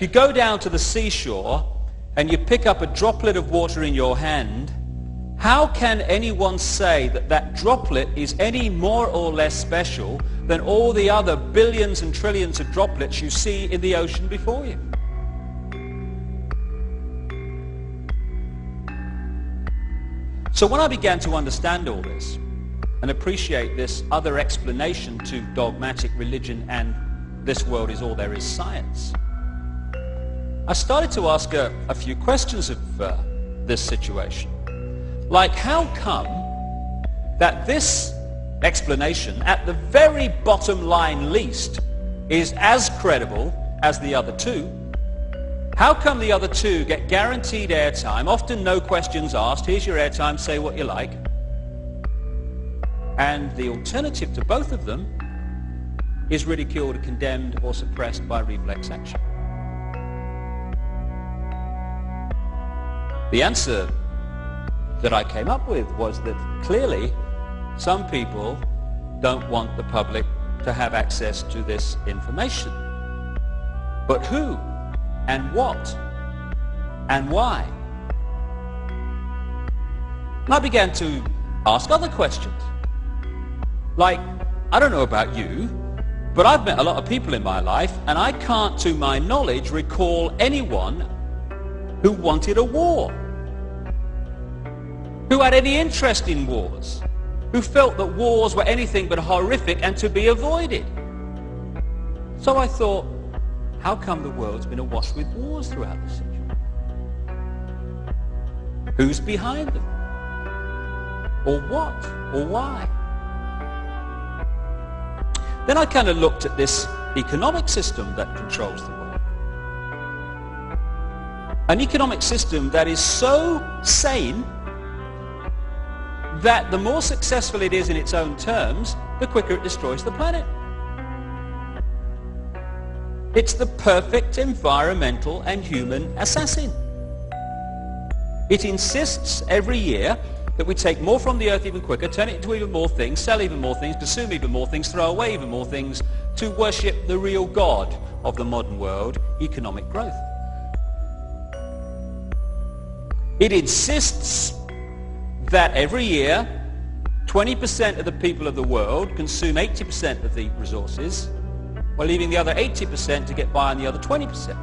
you go down to the seashore and you pick up a droplet of water in your hand, how can anyone say that that droplet is any more or less special than all the other billions and trillions of droplets you see in the ocean before you? So when I began to understand all this and appreciate this other explanation to dogmatic religion and this world is all there is science, I started to ask a few questions of this situation. Like, how come that this explanation, at the very bottom line least, is as credible as the other two? How come the other two get guaranteed airtime, often no questions asked, here's your airtime, say what you like, and the alternative to both of them is ridiculed, condemned, or suppressed by reflex action? The answer that I came up with was that clearly some people don't want the public to have access to this information. But who and what and why? And I began to ask other questions. Like, I don't know about you, but I've met a lot of people in my life and I can't, to my knowledge, recall anyone who wanted a war, who had any interest in wars, who felt that wars were anything but horrific and to be avoided. So I thought, how come the world's been awash with wars throughout the century? Who's behind them? Or what? Or why? Then I kind of looked at this economic system that controls the world. An economic system that is so sane that the more successful it is in its own terms, the quicker it destroys the planet. It's the perfect environmental and human assassin. It insists every year that we take more from the earth even quicker, turn it into even more things, sell even more things, consume even more things, throw away even more things, to worship the real God of the modern world, economic growth. It insists that every year 20% of the people of the world consume 80% of the resources, while leaving the other 80% to get by on the other 20%.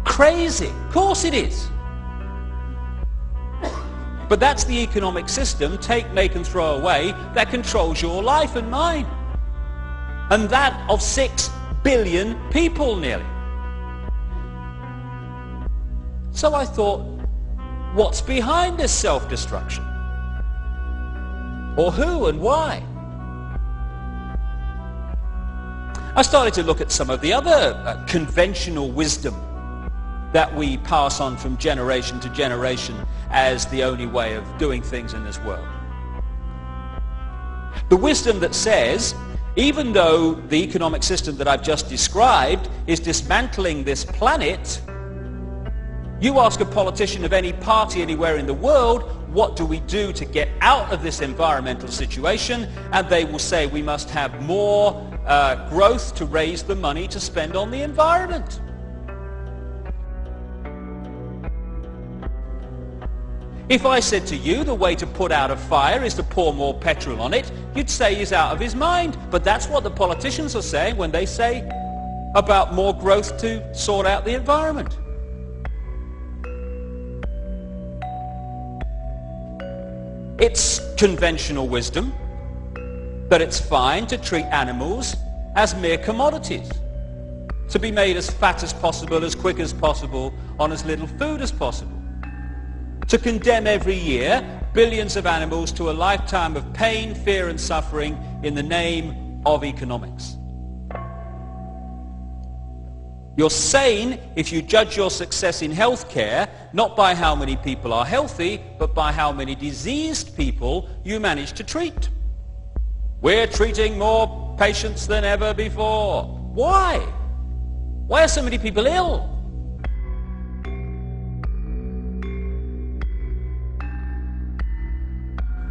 Crazy. Of course it is. But that's the economic system, take, make and throw away, that controls your life and mine. And that of 6 billion people nearly. So I thought, what's behind this self-destruction? Or who and why? I started to look at some of the other conventional wisdom that we pass on from generation to generation as the only way of doing things in this world. The wisdom that says, even though the economic system that I've just described is dismantling this planet, you ask a politician of any party anywhere in the world, what do we do to get out of this environmental situation? And they will say we must have more growth to raise the money to spend on the environment. If I said to you the way to put out a fire is to pour more petrol on it, you'd say he's out of his mind. But that's what the politicians are saying when they say about more growth to sort out the environment. It's conventional wisdom that it's fine to treat animals as mere commodities, to be made as fat as possible, as quick as possible, on as little food as possible, to condemn every year billions of animals to a lifetime of pain, fear and suffering in the name of economics. You're sane if you judge your success in healthcare not by how many people are healthy, but by how many diseased people you manage to treat. We're treating more patients than ever before. Why? Why are so many people ill?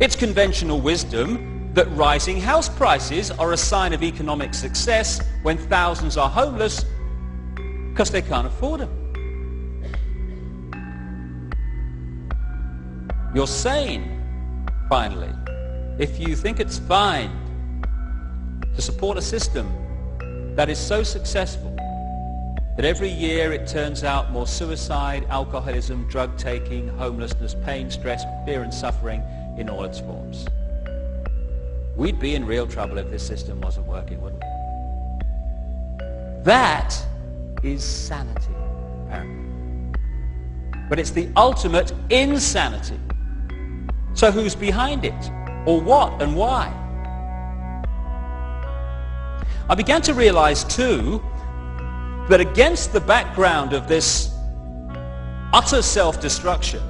It's conventional wisdom that rising house prices are a sign of economic success when thousands are homeless, because they can't afford them. You're sane, finally, if you think it's fine to support a system that is so successful that every year it turns out more suicide, alcoholism, drug taking, homelessness, pain, stress, fear and suffering in all its forms. We'd be in real trouble if this system wasn't working, wouldn't we? That is sanity, apparently. But it's the ultimate insanity. So who's behind it? Or what and why? I began to realize too that against the background of this utter self-destruction,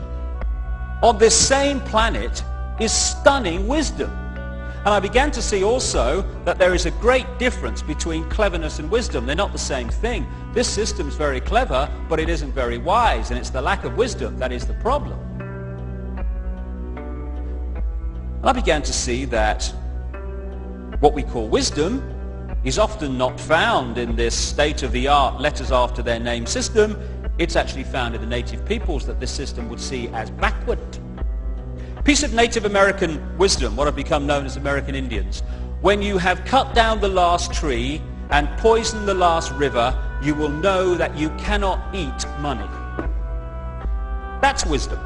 on this same planet is stunning wisdom. And I began to see also that there is a great difference between cleverness and wisdom. They're not the same thing. This system's very clever, but it isn't very wise, and it's the lack of wisdom that is the problem. And I began to see that what we call wisdom is often not found in this state-of-the-art letters after their name system. It's actually found in the native peoples that this system would see as backward. Piece of Native American wisdom, what have become known as American Indians. When you have cut down the last tree and poisoned the last river, you will know that you cannot eat money. That's wisdom.